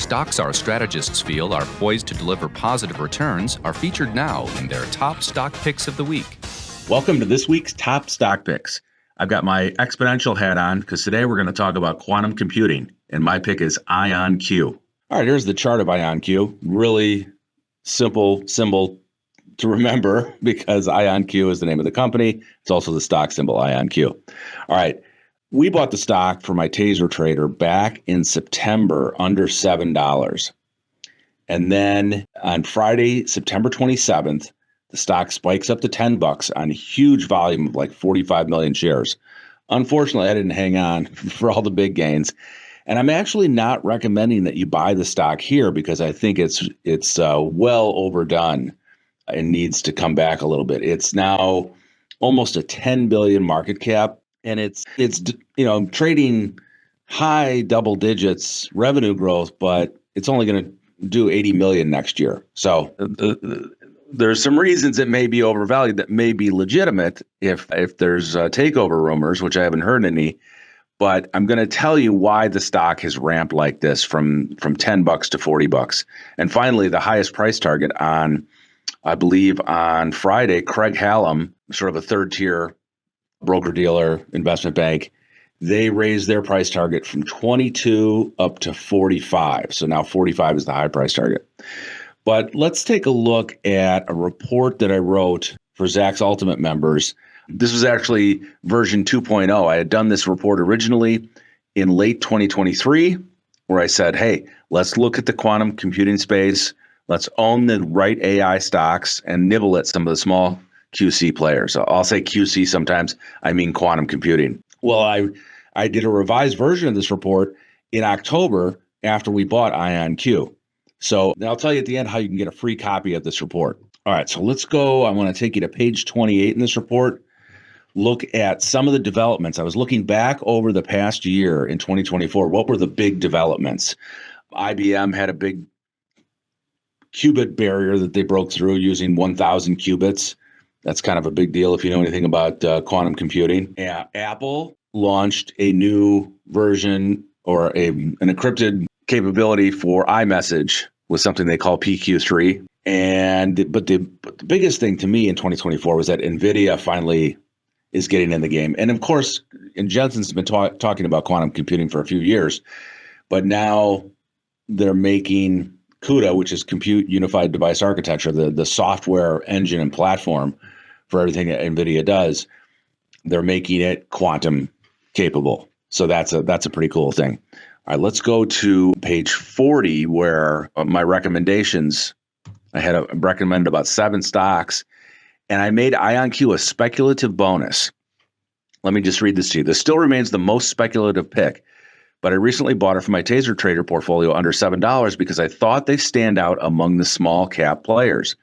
Stocks our strategists feel are poised to deliver positive returns are featured now in their top stock picks of the week. Welcome to this week's top stock picks. I've got my exponential hat on because today we're going to talk about quantum computing, and my pick is IonQ. All right, here's the chart of IonQ. Really simple symbol to remember because IonQ is the name of the company. It's also the stock symbol IonQ. All right, we bought the stock for my Taser trader back in September under $7. And then on Friday, September 27th, the stock spikes up to $10 on a huge volume of like 45 million shares. Unfortunately, I didn't hang on for all the big gains. And I'm actually not recommending that you buy the stock here because I think it's well overdone and needs to come back a little bit. It's now almost a 10 billion market cap, and it's trading high double digits revenue growth, but it's only going to do 80 million next year. So there's some reasons it may be overvalued that may be legitimate if there's takeover rumors, which I haven't heard any. But I'm going to tell you why the stock has ramped like this from $10 to $40. And finally, the highest price target I believe on Friday, Craig Hallam, sort of a third tier broker-dealer investment bank, they raised their price target from 22 up to 45. So now 45 is the high price target. But let's take a look at a report that I wrote for Zacks Ultimate members. This was actually version 2.0. I had done this report originally in late 2023, where I said, hey, let's look at the quantum computing space. Let's own the right AI stocks and nibble at some of the small QC players. I'll say QC sometimes, I mean quantum computing. Well, I did a revised version of this report in October after we bought IonQ. So I'll tell you at the end how you can get a free copy of this report. All right, so let's go. I want to take you to page 28 in this report. Look at some of the developments. I was looking back over the past year in 2024. What were the big developments? IBM had a big qubit barrier that they broke through using 1,000 qubits. That's kind of a big deal if you know anything about quantum computing. Yeah, Apple launched a new version or an encrypted capability for iMessage with something they call PQ3. But the biggest thing to me in 2024 was that NVIDIA finally is getting in the game. And of course, Jensen's been talking about quantum computing for a few years, but now they're making CUDA, which is Compute Unified Device Architecture, the software engine and platform for everything that NVIDIA does. They're making it quantum capable. So that's a pretty cool thing. All right, let's go to page 40 where my recommendations, I recommended about 7 stocks, and I made IonQ a speculative bonus. Let me just read this to you. This still remains the most speculative pick, but I recently bought it for my Taser trader portfolio under $7 because I thought they stand out among the small cap players.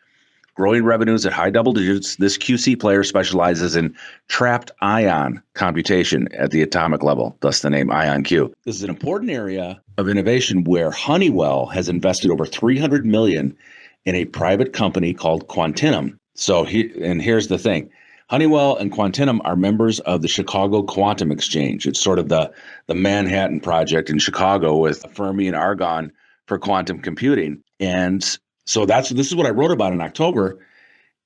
Growing revenues at high double digits, this QC player specializes in trapped ion computation at the atomic level, thus the name IonQ. This is an important area of innovation where Honeywell has invested over $300 million in a private company called Quantinum. Here's the thing. Honeywell and Quantinum are members of the Chicago Quantum Exchange. It's sort of the Manhattan Project in Chicago with Fermi and Argonne for quantum computing. And so this is what I wrote about in October.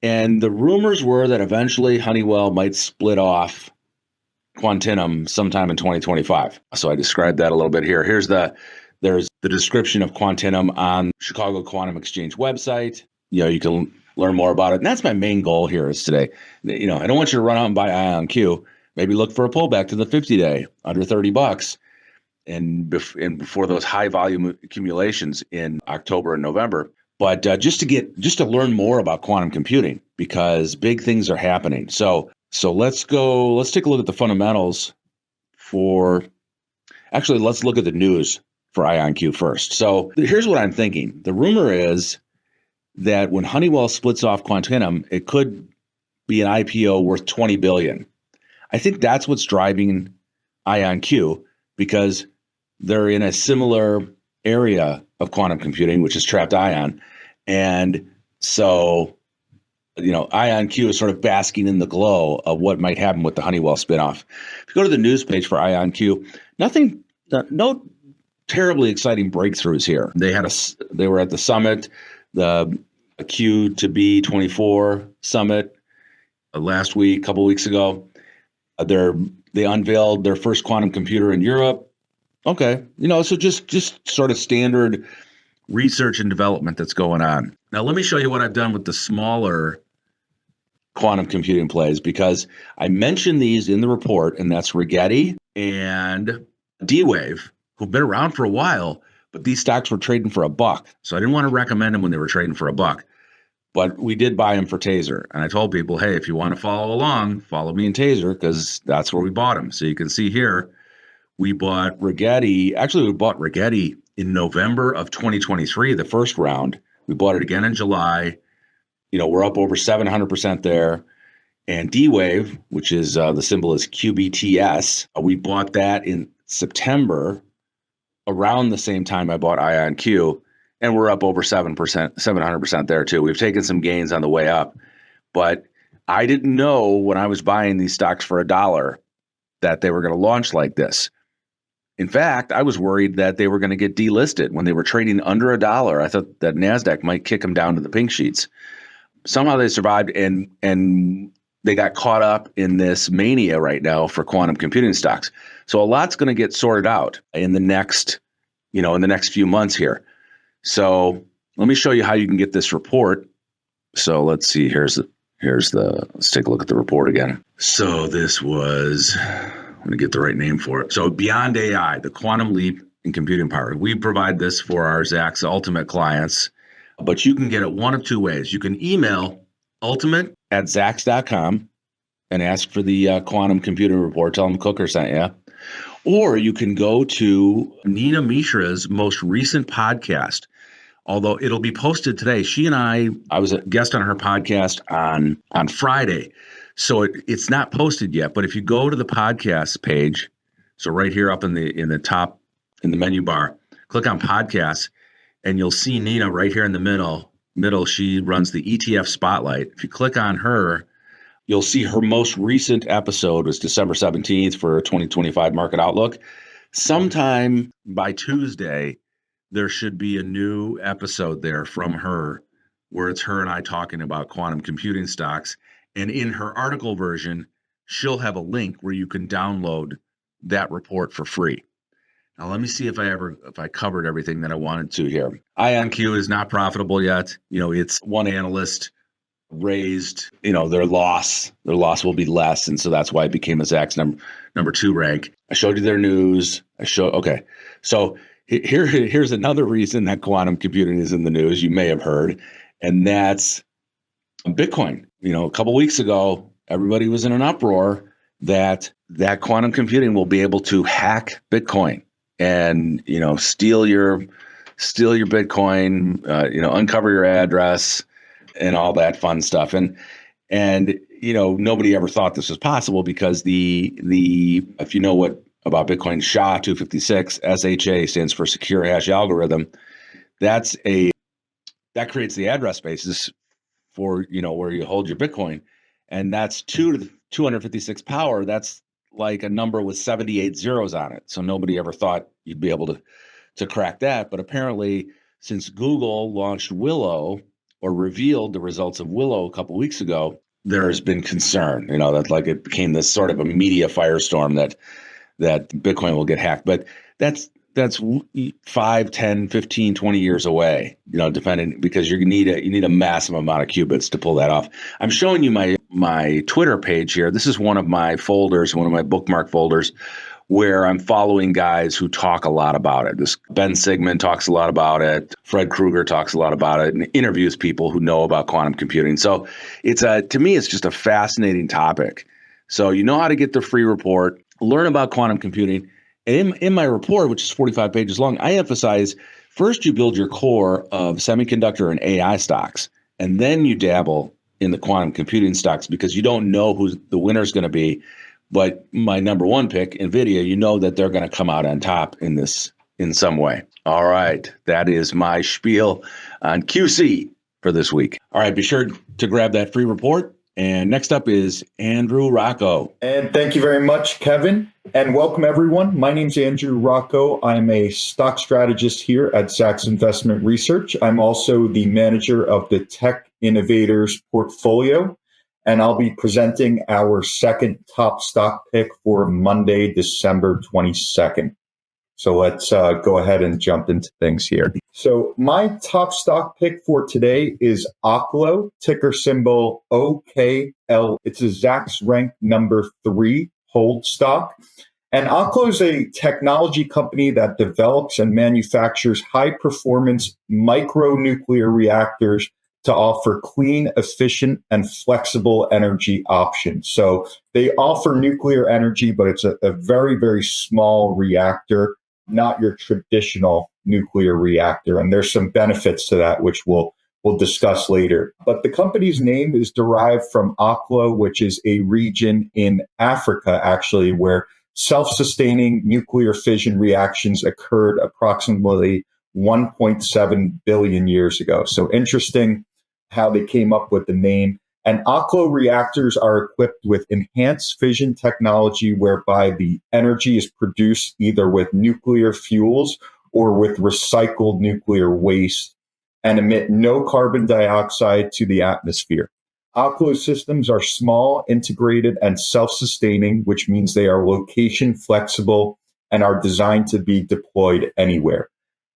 And the rumors were that eventually Honeywell might split off Quantinum sometime in 2025. So I described that a little bit here. There's the description of Quantinum on Chicago Quantum Exchange website. You can learn more about it. And that's my main goal here is today. I don't want you to run out and buy IonQ. Maybe look for a pullback to the 50-day under $30 and before those high volume accumulations in October and November. But just to learn more about quantum computing because big things are happening. So let's take a look at the fundamentals let's look at the news for IonQ first. So here's what I'm thinking. The rumor is that when Honeywell splits off Quantinum, it could be an IPO worth $20 billion. I think that's what's driving IonQ because they're in a similar area of quantum computing, which is trapped ion. And so, IonQ is sort of basking in the glow of what might happen with the Honeywell spinoff. If you go to the news page for IonQ, no terribly exciting breakthroughs here. They were at the summit, the Q to B 24 summit last week, a couple weeks ago. They unveiled their first quantum computer in Europe. Okay, so just sort of standard research and development that's going on. Now, let me show you what I've done with the smaller quantum computing plays, because I mentioned these in the report, and that's Rigetti and D-Wave, who've been around for a while, but these stocks were trading for $1. So I didn't want to recommend them when they were trading for $1. But we did buy them for Taser. And I told people, hey, if you want to follow along, follow me in Taser, because that's where we bought them. So you can see here, we bought Rigetti. Actually, we bought Rigetti in November of 2023, the first round. We bought it again in July. We're up over 700% there. And D-Wave, which is the symbol is QBTS, we bought that in September, around the same time I bought IonQ, and we're up over 700% there too. We've taken some gains on the way up, but I didn't know when I was buying these stocks for $1 that they were going to launch like this. In fact, I was worried that they were going to get delisted when they were trading under $1. I thought that NASDAQ might kick them down to the pink sheets. Somehow they survived, and they got caught up in this mania right now for quantum computing stocks. So a lot's going to get sorted out in the next few months here. So let me show you how you can get this report. So let's see. Let's take a look at the report again. So this was, I'm going to get the right name for it. So Beyond AI, the quantum leap in computing power. We provide this for our Zacks Ultimate clients, but you can get it one of two ways. You can email ultimate@zacks.com and ask for the quantum computing report. Tell them Cooker sent you. Or you can go to Nina Mishra's most recent podcast, although it'll be posted today. She and I was a guest on her podcast on Friday, so it's not posted yet. But if you go to the podcast page, so right here up in the top, in the menu bar, click on podcasts, and you'll see Nina right here in the middle. She runs the ETF Spotlight. If you click on her, you'll see her most recent episode was December 17th for 2025 Market Outlook. Sometime by Tuesday, there should be a new episode there from her where it's her and I talking about quantum computing stocks. And in her article version, she'll have a link where you can download that report for free. Now, let me see if I covered everything that I wanted to here. IonQ is not profitable yet. It's one analyst raised, their loss will be less. And so that's why it became a Zacks number 2 rank. I showed you their news. Okay. So here's another reason that quantum computing is in the news. You may have heard, and that's Bitcoin. A couple weeks ago, everybody was in an uproar that quantum computing will be able to hack Bitcoin and, steal your Bitcoin, uncover your address and all that fun stuff. And nobody ever thought this was possible because if you know what about Bitcoin, SHA-256, SHA stands for Secure Hash Algorithm. That creates the address spaces for, where you hold your Bitcoin. And that's 2 to the 256 power. That's like a number with 78 zeros on it. So nobody ever thought you'd be able to crack that. But apparently, since Google launched Willow or revealed the results of Willow a couple weeks ago, there's been concern, that like it became this sort of a media firestorm that Bitcoin will get hacked. But that's 5, 10, 15, 20 years away, depending, because you need a massive amount of qubits to pull that off. I'm showing you my Twitter page here. This is one of my folders, one of my bookmark folders, where I'm following guys who talk a lot about it. This Ben Sigmund talks a lot about it. Fred Krueger talks a lot about it and interviews people who know about quantum computing. So to me, it's just a fascinating topic. So you know how to get the free report, learn about quantum computing. In my report, which is 45 pages long, I emphasize first you build your core of semiconductor and AI stocks, and then you dabble in the quantum computing stocks because you don't know who the winner is going to be. But my number 1 pick, NVIDIA, that they're going to come out on top in some way. All right. That is my spiel on QC for this week. All right. Be sure to grab that free report. And next up is Andrew Rocco. And thank you very much, Kevin. And welcome, everyone. My name's Andrew Rocco. I'm a stock strategist here at Zacks Investment Research. I'm also the manager of the Tech Innovators portfolio, and I'll be presenting our second top stock pick for Monday, December 22nd. So let's go ahead and jump into things here. So my top stock pick for today is Oklo, ticker symbol OKL. It's a Zacks rank number 3 hold stock. And Oklo is a technology company that develops and manufactures high-performance micronuclear reactors to offer clean, efficient, and flexible energy options. So they offer nuclear energy, but it's a very, very small reactor, not your traditional nuclear reactor. And there's some benefits to that, which we'll discuss later. But the company's name is derived from Oklo, which is a region in Africa, actually, where self-sustaining nuclear fission reactions occurred approximately 1.7 billion years ago. So interesting how they came up with the name. And Oklo reactors are equipped with enhanced fission technology, whereby the energy is produced either with nuclear fuels or with recycled nuclear waste and emit no carbon dioxide to the atmosphere. Oklo systems are small, integrated, and self-sustaining, which means they are location flexible and are designed to be deployed anywhere.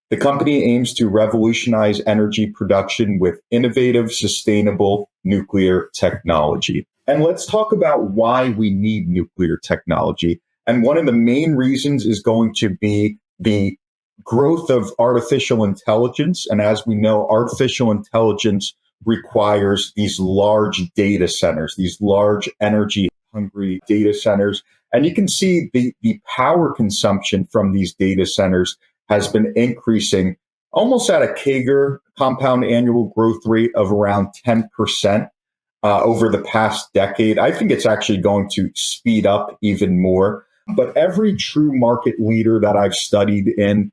The company aims to revolutionize energy production with innovative, sustainable nuclear technology. And let's talk about why we need nuclear technology. And one of the main reasons is going to be the growth of artificial intelligence. And as we know, artificial intelligence requires these large data centers, these large energy hungry data centers. And you can see the power consumption from these data centers has been increasing almost at a CAGR, compound annual growth rate, of around 10% over the past decade. I think it's actually going to speed up even more. But every true market leader that I've studied in,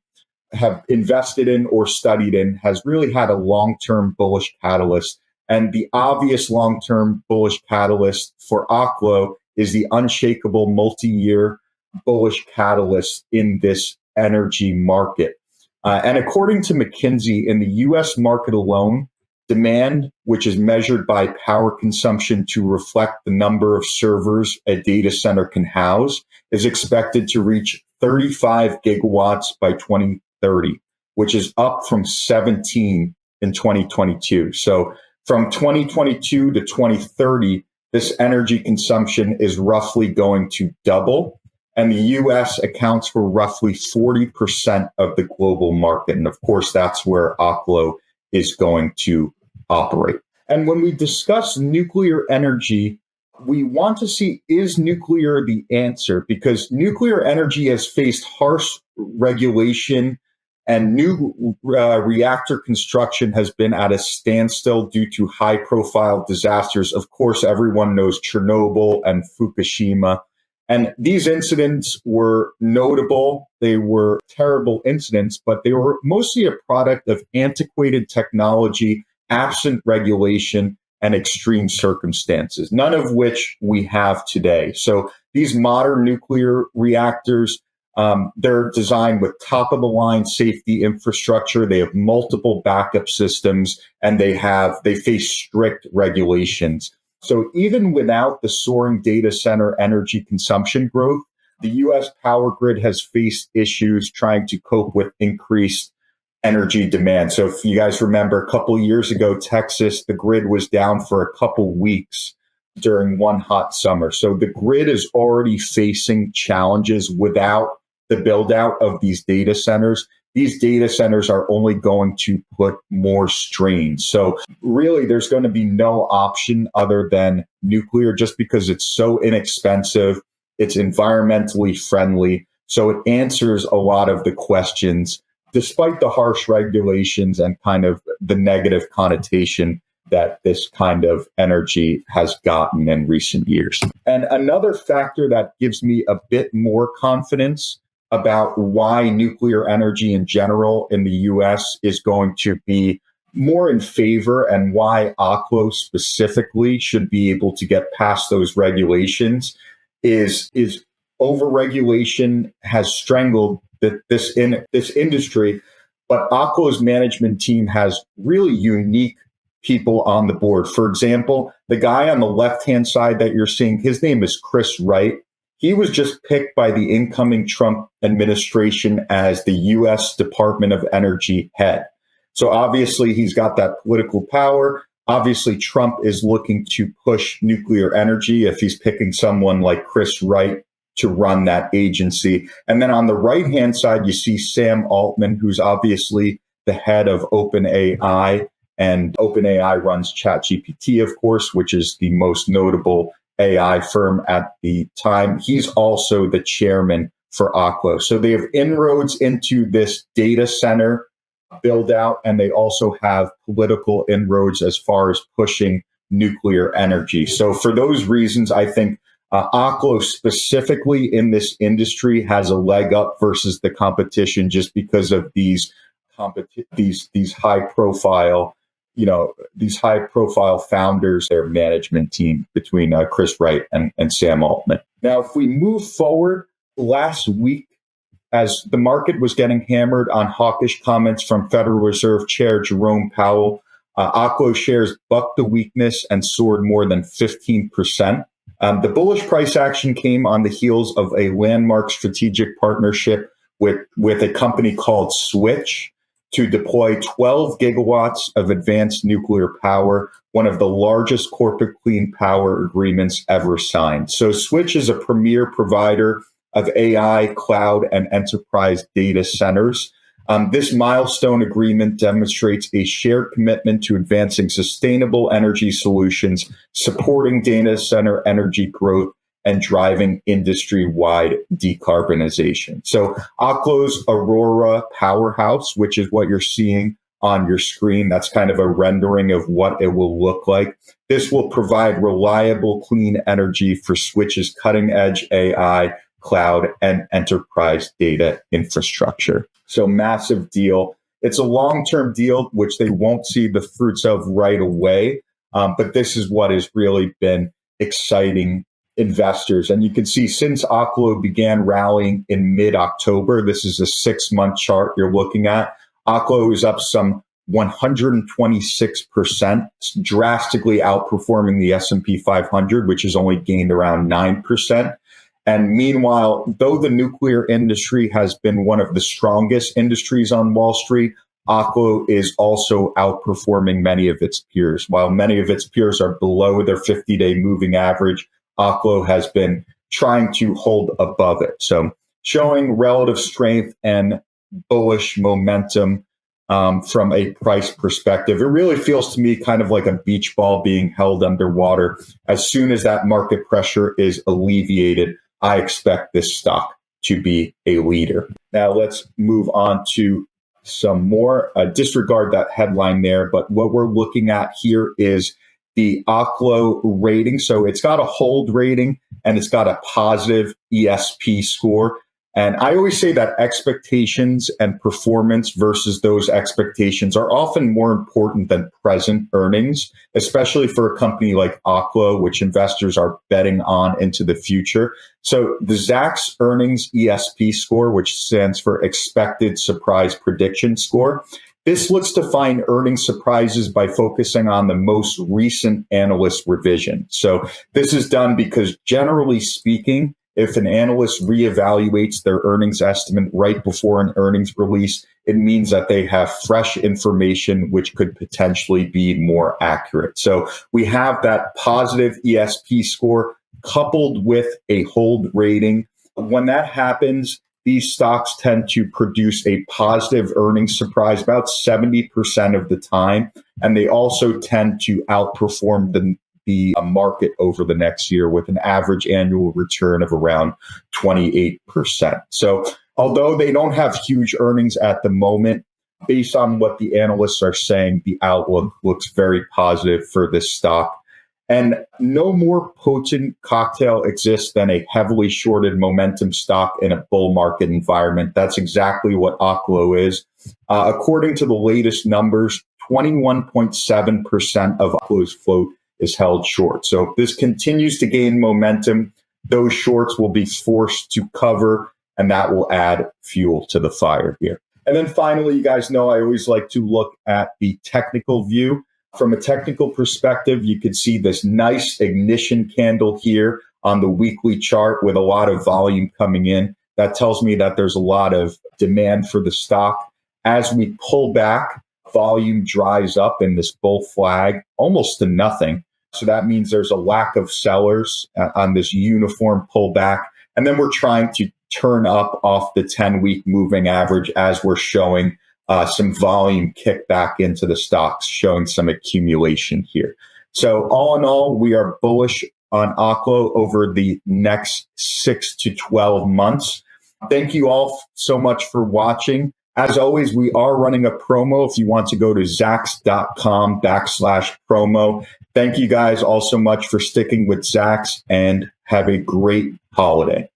have invested in or studied in, has really had a long-term bullish catalyst. And the obvious long-term bullish catalyst for Oklo is the unshakable multi-year bullish catalyst in this energy market. And according to McKinsey, in the US market alone, demand, which is measured by power consumption to reflect the number of servers a data center can house, is expected to reach 35 gigawatts by 2030, which is up from 17 in 2022. So from 2022 to 2030, this energy consumption is roughly going to double. And the US accounts for roughly 40% of the global market. And of course, that's where Oklo is going to operate. And when we discuss nuclear energy, we want to see, is nuclear the answer? Because nuclear energy has faced harsh regulation, and new reactor construction has been at a standstill due to high-profile disasters. Of course, everyone knows Chernobyl and Fukushima. And these incidents were notable. They were terrible incidents, but they were mostly a product of antiquated technology, absent regulation, and extreme circumstances, none of which we have today. So these modern nuclear reactors, they're designed with top-of-the-line safety infrastructure. They have multiple backup systems, and they face strict regulations. So even without the soaring data center energy consumption growth, the U.S. power grid has faced issues trying to cope with increased energy demand. So if you guys remember, a couple of years ago, Texas, the grid was down for a couple weeks during one hot summer. So the grid is already facing challenges without the build out of these data centers. These data centers are only going to put more strain. So really, there's going to be no option other than nuclear, just because it's so inexpensive. It's environmentally friendly. So it answers a lot of the questions, despite the harsh regulations and kind of the negative connotation that this kind of energy has gotten in recent years. And another factor that gives me a bit more confidence about why nuclear energy in general in the US is going to be more in favor, and why Oklo specifically should be able to get past those regulations, is overregulation has strangled this industry, but Oklo's management team has really unique people on the board. For example, the guy on the left-hand side that you're seeing, his name is Chris Wright. He was just picked by the incoming Trump administration as the U.S. Department of Energy head. So obviously he's got that political power. Obviously, Trump is looking to push nuclear energy if he's picking someone like Chris Wright to run that agency. And then on the right-hand side, you see Sam Altman, who's obviously the head of OpenAI. And OpenAI runs ChatGPT, of course, which is the most notable AI firm at the time. He's also the chairman for Oklo. So they have inroads into this data center build out, and they also have political inroads as far as pushing nuclear energy. So for those reasons, I think Oklo specifically in this industry has a leg up versus the competition just because of these high profile, these high profile founders, their management team between Chris Wright and Sam Altman. Now, if we move forward, last week, as the market was getting hammered on hawkish comments from Federal Reserve Chair Jerome Powell, Oklo shares bucked the weakness and soared more than 15%. The bullish price action came on the heels of a landmark strategic partnership with a company called Switch to deploy 12 gigawatts of advanced nuclear power, one of the largest corporate clean power agreements ever signed. So Switch is a premier provider of AI, cloud, and enterprise data centers. This milestone agreement demonstrates a shared commitment to advancing sustainable energy solutions, supporting data center energy growth, and driving industry-wide decarbonization. So Oklo's Aurora powerhouse, which is what you're seeing on your screen, that's kind of a rendering of what it will look like. This will provide reliable, clean energy for Switch's cutting-edge AI, cloud, and enterprise data infrastructure. So massive deal. It's a long-term deal, which they won't see the fruits of right away. But this is what has really been exciting investors. And you can see since Oklo began rallying in mid-October, this is a 6-month chart you're looking at, Oklo is up some 126%, drastically outperforming the S&P 500, which has only gained around 9%. And meanwhile, though the nuclear industry has been one of the strongest industries on Wall Street, Oklo is also outperforming many of its peers. While many of its peers are below their 50-day moving average, Oklo has been trying to hold above it. So showing relative strength and bullish momentum from a price perspective. It really feels to me kind of like a beach ball being held underwater. As soon as that market pressure is alleviated, I expect this stock to be a leader. Now let's move on to some more. Disregard that headline there, but what we're looking at here is the Oklo rating. So it's got a hold rating and it's got a positive ESP score. And I always say that expectations and performance versus those expectations are often more important than present earnings, especially for a company like Oklo, which investors are betting on into the future. So the Zacks earnings ESP score, which stands for expected surprise prediction score, this looks to find earnings surprises by focusing on the most recent analyst revision. So this is done because generally speaking, if an analyst reevaluates their earnings estimate right before an earnings release, it means that they have fresh information which could potentially be more accurate. So we have that positive ESP score coupled with a hold rating. When that happens, these stocks tend to produce a positive earnings surprise about 70% of the time. And they also tend to outperform the market over the next year with an average annual return of around 28%. So although they don't have huge earnings at the moment, based on what the analysts are saying, the outlook looks very positive for this stock. And no more potent cocktail exists than a heavily shorted momentum stock in a bull market environment. That's exactly what Oklo is. According to the latest numbers, 21.7% of Oklo's float is held short. So if this continues to gain momentum, those shorts will be forced to cover, and that will add fuel to the fire here. And then finally, you guys know I always like to look at the technical view. From a technical perspective, you could see this nice ignition candle here on the weekly chart with a lot of volume coming in. That tells me that there's a lot of demand for the stock. As we pull back, volume dries up in this bull flag almost to nothing. So that means there's a lack of sellers on this uniform pullback. And then we're trying to turn up off the 10-week moving average as we're showing some volume kick back into the stocks, showing some accumulation here. So all in all, we are bullish on Oklo over the next 6 to 12 months. Thank you all so much for watching. As always, we are running a promo if you want to go to zacks.com/promo. Thank you guys all so much for sticking with Zacks, and have a great holiday.